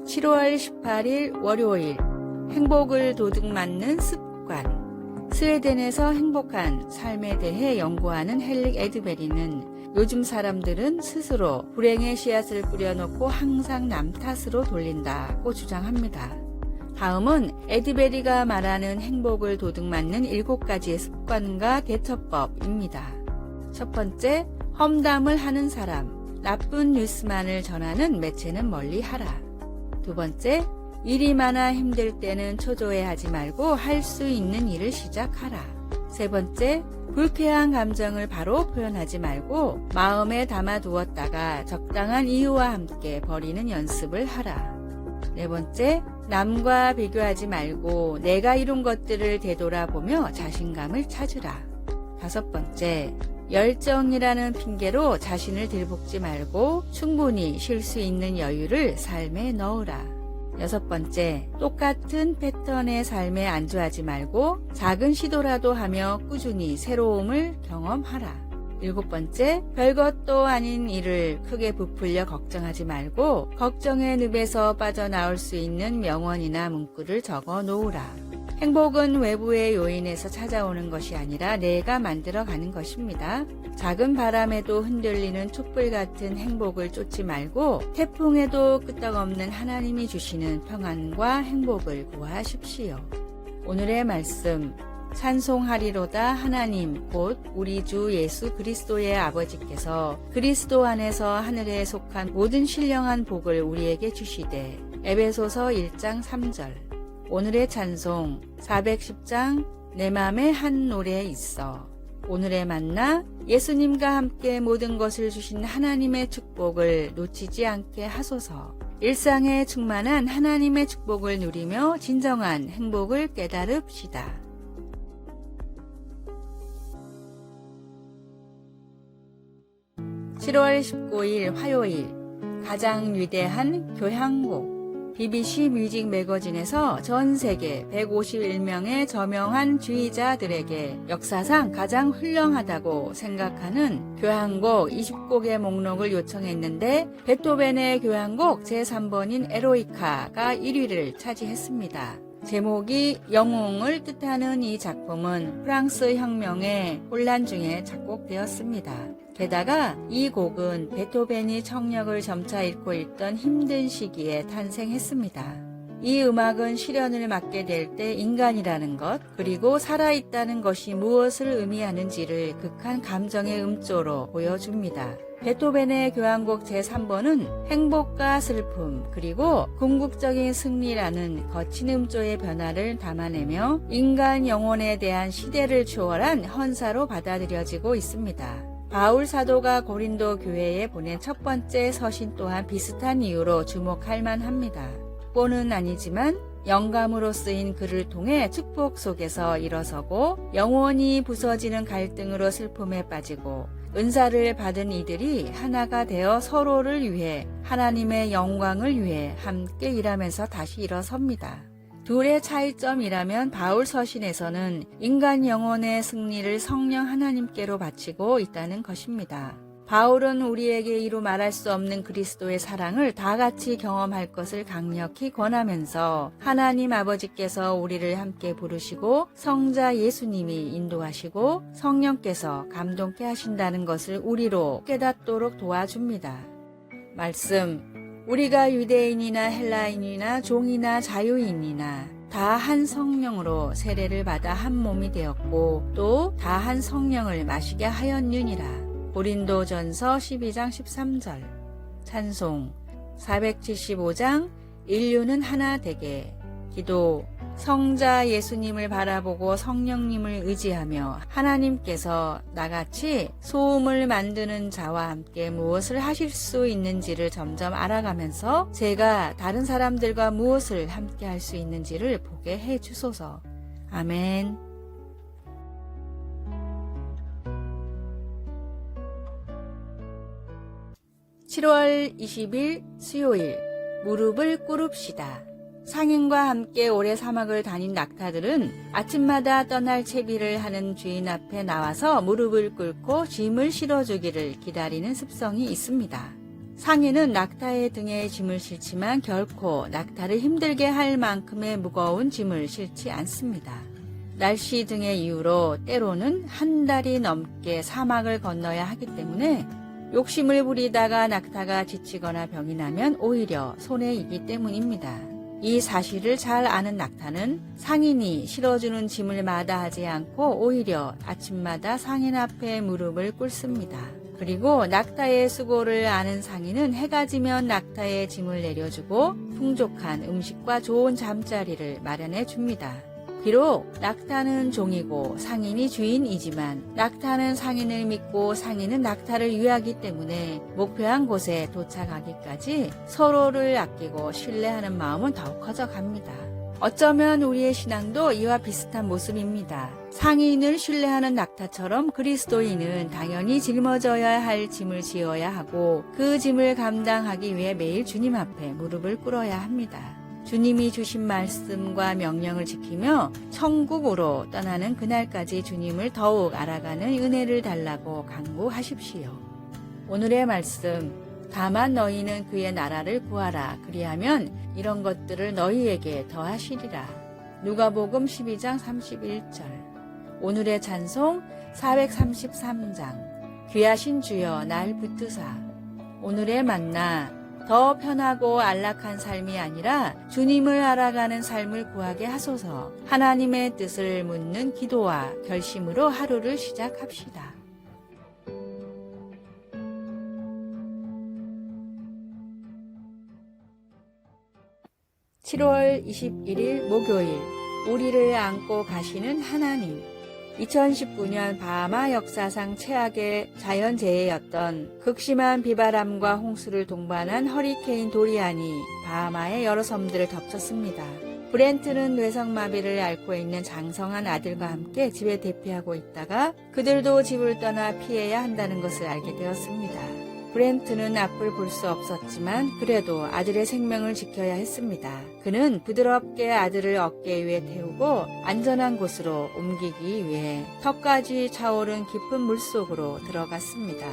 7월 18일 월요일 행복을 도둑맞는 습관. 스웨덴에서 행복한 삶에 대해 연구하는 헬릭 에드베리는 요즘 사람들은 스스로 불행의 씨앗을 뿌려놓고 항상 남 탓으로 돌린다고 주장합니다. 다음은 에드베리가 말하는 행복을 도둑맞는 7가지의 습관과 대처법입니다. 첫 번째, 험담을 하는 사람. 나쁜 뉴스만을 전하는 매체는 멀리하라. 두 번째, 일이 많아 힘들 때는 초조해하지 말고 할 수 있는 일을 시작하라. 세 번째, 불쾌한 감정을 바로 표현하지 말고 마음에 담아두었다가 적당한 이유와 함께 버리는 연습을 하라. 네 번째, 남과 비교하지 말고 내가 이룬 것들을 되돌아보며 자신감을 찾으라. 다섯 번째, 열정이라는 핑계로 자신을 들볶지 말고 충분히 쉴 수 있는 여유를 삶에 넣으라. 여섯 번째, 똑같은 패턴의 삶에 안주하지 말고 작은 시도라도 하며 꾸준히 새로움을 경험하라. 일곱 번째, 별것도 아닌 일을 크게 부풀려 걱정하지 말고 걱정의 늪에서 빠져나올 수 있는 명언이나 문구를 적어 놓으라. 행복은 외부의 요인에서 찾아오는 것이 아니라 내가 만들어가는 것입니다. 작은 바람에도 흔들리는 촛불 같은 행복을 쫓지 말고 태풍에도 끄떡없는 하나님이 주시는 평안과 행복을 구하십시오. 오늘의 말씀, 찬송하리로다 하나님 곧 우리 주 예수 그리스도의 아버지께서 그리스도 안에서 하늘에 속한 모든 신령한 복을 우리에게 주시되. 에베소서 1장 3절. 오늘의 찬송 410장 내 맘에 한 노래 있어. 오늘의 만나, 예수님과 함께 모든 것을 주신 하나님의 축복을 놓치지 않게 하소서. 일상에 충만한 하나님의 축복을 누리며 진정한 행복을 깨달읍시다. (7월 19일) 화요일 가장 위대한 교향곡. BBC 뮤직 매거진에서 전 세계 151명의 저명한 지휘자들에게 역사상 가장 훌륭하다고 생각하는 교향곡 20곡의 목록을 요청했는데 베토벤의 교향곡 제3번인 에로이카가 1위를 차지했습니다. 제목이 영웅을 뜻하는 이 작품은 프랑스 혁명의 혼란 중에 작곡되었습니다. 게다가 이 곡은 베토벤이 청력을 점차 잃고 있던 힘든 시기에 탄생했습니다. 이 음악은 시련을 맞게 될 때 인간이라는 것, 그리고 살아있다는 것이 무엇을 의미하는지를 극한 감정의 음조로 보여줍니다. 베토벤의 교향곡 제3번은 행복과 슬픔, 그리고 궁극적인 승리라는 거친 음조의 변화를 담아내며 인간 영혼에 대한 시대를 초월한 헌사로 받아들여지고 있습니다. 바울 사도가 고린도 교회에 보낸 첫 번째 서신 또한 비슷한 이유로 주목할 만합니다. 뽀는 아니지만 영감으로 쓰인 글을 통해 축복 속에서 일어서고 영원히 부서지는 갈등으로 슬픔에 빠지고 은사를 받은 이들이 하나가 되어 서로를 위해 하나님의 영광을 위해 함께 일하면서 다시 일어섭니다. 둘의 차이점이라면 바울 서신에서는 인간 영혼의 승리를 성령 하나님께로 바치고 있다는 것입니다. 바울은 우리에게 이루 말할 수 없는 그리스도의 사랑을 다 같이 경험할 것을 강력히 권하면서 하나님 아버지께서 우리를 함께 부르시고 성자 예수님이 인도하시고 성령께서 감동케 하신다는 것을 우리로 깨닫도록 도와줍니다. 말씀, 우리가 유대인이나 헬라인이나 종이나 자유인이나 다 한 성령으로 세례를 받아 한 몸이 되었고 또 다 한 성령을 마시게 하였느니라. 고린도전서 12장 13절. 찬송 475장 인류는 하나 되게. 기도, 성자 예수님을 바라보고 성령님을 의지하며 하나님께서 나같이 소음을 만드는 자와 함께 무엇을 하실 수 있는지를 점점 알아가면서 제가 다른 사람들과 무엇을 함께 할 수 있는지를 보게 해 주소서. 아멘. (7월 20일) 수요일 무릎을 꿇읍시다. 상인과 함께 오래 사막을 다닌 낙타들은 아침마다 떠날 채비를 하는 주인 앞에 나와서 무릎을 꿇고 짐을 실어주기를 기다리는 습성이 있습니다. 상인은 낙타의 등에 짐을 실지만 결코 낙타를 힘들게 할 만큼의 무거운 짐을 실지 않습니다. 날씨 등의 이유로 때로는 한 달이 넘게 사막을 건너야 하기 때문에 욕심을 부리다가 낙타가 지치거나 병이 나면 오히려 손해이기 때문입니다. 이 사실을 잘 아는 낙타는 상인이 실어주는 짐을 마다하지 않고 오히려 아침마다 상인 앞에 무릎을 꿇습니다. 그리고 낙타의 수고를 아는 상인은 해가 지면 낙타의 짐을 내려주고 풍족한 음식과 좋은 잠자리를 마련해 줍니다. 비록 낙타는 종이고 상인이 주인이지만 낙타는 상인을 믿고 상인은 낙타를 위하기 때문에 목표한 곳에 도착하기까지 서로를 아끼고 신뢰하는 마음은 더욱 커져갑니다. 어쩌면 우리의 신앙도 이와 비슷한 모습입니다. 상인을 신뢰하는 낙타처럼 그리스도인은 당연히 짊어져야 할 짐을 지어야 하고 그 짐을 감당하기 위해 매일 주님 앞에 무릎을 꿇어야 합니다. 주님이 주신 말씀과 명령을 지키며 천국으로 떠나는 그날까지 주님을 더욱 알아가는 은혜를 달라고 간구하십시오. 오늘의 말씀, 다만 너희는 그의 나라를 구하라. 그리하면 이런 것들을 너희에게 더하시리라. 누가복음 12장 31절. 오늘의 찬송 433장. 귀하신 주여 날 붙드사. 오늘의 만나, 더 편하고 안락한 삶이 아니라 주님을 알아가는 삶을 구하게 하소서. 하나님의 뜻을 묻는 기도와 결심으로 하루를 시작합시다. (7월 21일) 목요일, 우리를 안고 가시는 하나님. 2019년 바하마 역사상 최악의 자연재해였던 극심한 비바람과 홍수를 동반한 허리케인 도리안이 바하마의 여러 섬들을 덮쳤습니다. 브렌트는 뇌성마비를 앓고 있는 장성한 아들과 함께 집에 대피하고 있다가 그들도 집을 떠나 피해야 한다는 것을 알게 되었습니다. 브렌트는 앞을 볼 수 없었지만 그래도 아들의 생명을 지켜야 했습니다. 그는 부드럽게 아들을 어깨 위에 태우고 안전한 곳으로 옮기기 위해 턱까지 차오른 깊은 물속으로 들어갔습니다.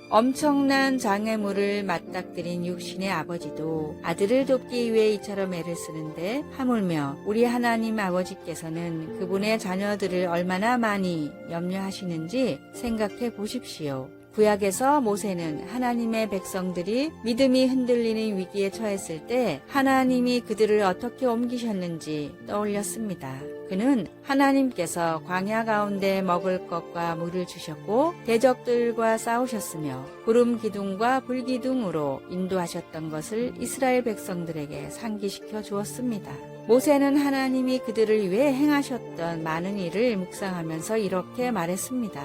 엄청난 장애물을 맞닥뜨린 육신의 아버지도 아들을 돕기 위해 이처럼 애를 쓰는데 하물며 우리 하나님 아버지께서는 그분의 자녀들을 얼마나 많이 염려하시는지 생각해 보십시오. 구약에서 모세는 하나님의 백성들이 믿음이 흔들리는 위기에 처했을 때 하나님이 그들을 어떻게 옮기셨는지 떠올렸습니다. 그는 하나님께서 광야 가운데 먹을 것과 물을 주셨고 대적들과 싸우셨으며 구름 기둥과 불 기둥으로 인도하셨던 것을 이스라엘 백성들에게 상기시켜 주었습니다. 모세는 하나님이 그들을 위해 행하셨던 많은 일을 묵상하면서 이렇게 말했습니다.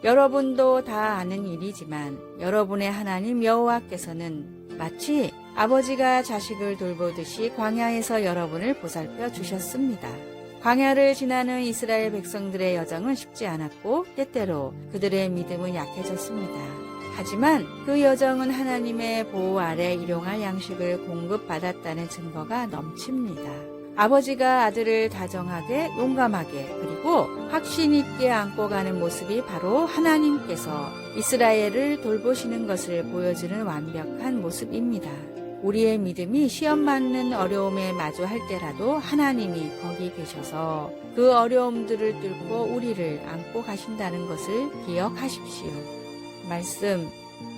여러분도 다 아는 일이지만 여러분의 하나님 여호와께서는 마치 아버지가 자식을 돌보듯이 광야에서 여러분을 보살펴 주셨습니다. 광야를 지나는 이스라엘 백성들의 여정은 쉽지 않았고 때때로 그들의 믿음은 약해졌습니다. 하지만 그 여정은 하나님의 보호 아래 일용할 양식을 공급받았다는 증거가 넘칩니다. 아버지가 아들을 다정하게, 용감하게, 그리고 확신 있게 안고 가는 모습이 바로 하나님께서 이스라엘을 돌보시는 것을 보여주는 완벽한 모습입니다. 우리의 믿음이 시험 받는 어려움에 마주할 때라도 하나님이 거기 계셔서 그 어려움들을 뚫고 우리를 안고 가신다는 것을 기억하십시오. 말씀,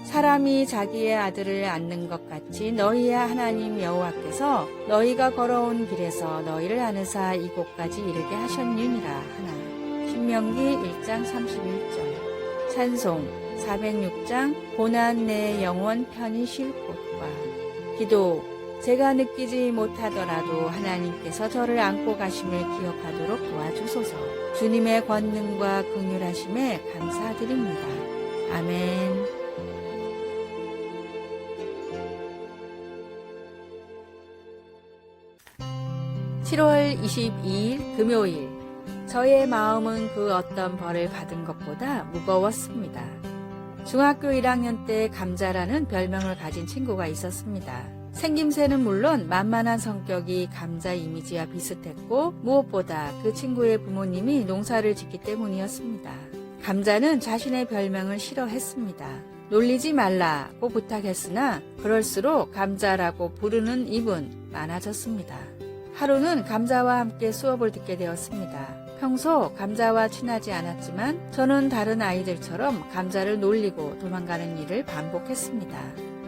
사람이 자기의 아들을 안는 것 같이 너희의 하나님 여호와께서 너희가 걸어온 길에서 너희를 안으사 이곳까지 이르게 하셨느니라 하나. 신명기 1장 31절. 찬송 406장 고난 내 영혼 편히 쉴 곳과. 기도, 제가 느끼지 못하더라도 하나님께서 저를 안고 가심을 기억하도록 도와주소서. 주님의 권능과 긍휼하심에 감사드립니다. 아멘. 7월 22일 금요일, 저의 마음은 그 어떤 벌을 받은 것보다 무거웠습니다. 중학교 1학년 때 감자라는 별명을 가진 친구가 있었습니다. 생김새는 물론 만만한 성격이 감자 이미지와 비슷했고 무엇보다 그 친구의 부모님이 농사를 짓기 때문이었습니다. 감자는 자신의 별명을 싫어했습니다. 놀리지 말라고 부탁했으나 그럴수록 감자라고 부르는 입은 많아졌습니다. 하루는 감자와 함께 수업을 듣게 되었습니다. 평소 감자와 친하지 않았지만 저는 다른 아이들처럼 감자를 놀리고 도망가는 일을 반복했습니다.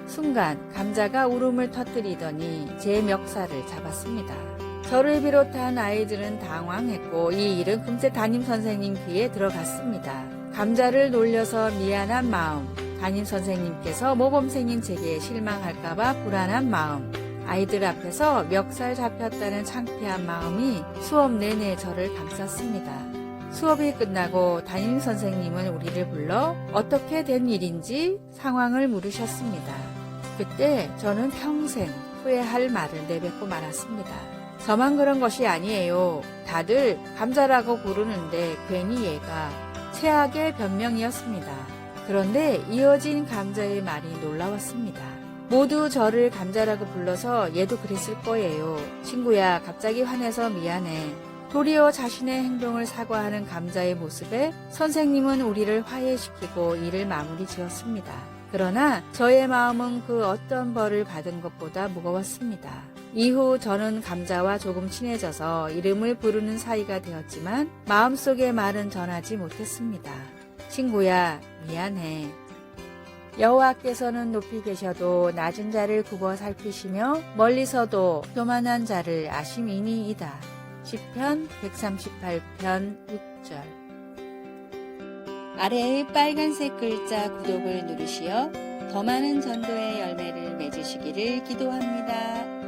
순간 감자가 울음을 터뜨리더니 제 멱살을 잡았습니다. 저를 비롯한 아이들은 당황했고 이 일은 금세 담임선생님 귀에 들어갔습니다. 감자를 놀려서 미안한 마음, 담임선생님께서 모범생인 제게 실망할까봐 불안한 마음, 아이들 앞에서 멱살 잡혔다는 창피한 마음이 수업 내내 저를 감쌌습니다. 수업이 끝나고 담임선생님은 우리를 불러 어떻게 된 일인지 상황을 물으셨습니다. 그때 저는 평생 후회할 말을 내뱉고 말았습니다. 저만 그런 것이 아니에요. 다들 감자라고 부르는데 괜히 얘가 최악의 변명이었습니다. 그런데 이어진 감자의 말이 놀라웠습니다. 모두 저를 감자라고 불러서 얘도 그랬을 거예요. 친구야, 갑자기 화내서 미안해. 도리어 자신의 행동을 사과하는 감자의 모습에 선생님은 우리를 화해시키고 일을 마무리 지었습니다. 그러나 저의 마음은 그 어떤 벌을 받은 것보다 무거웠습니다. 이후 저는 감자와 조금 친해져서 이름을 부르는 사이가 되었지만 마음속의 말은 전하지 못했습니다. 친구야, 미안해. 여호와께서는 높이 계셔도 낮은 자를 굽어 살피시며 멀리서도 교만한 자를 아심이니이다. 시편 138편 6절. 아래의 빨간색 글자 구독을 누르시어 더 많은 전도의 열매를 맺으시기를 기도합니다.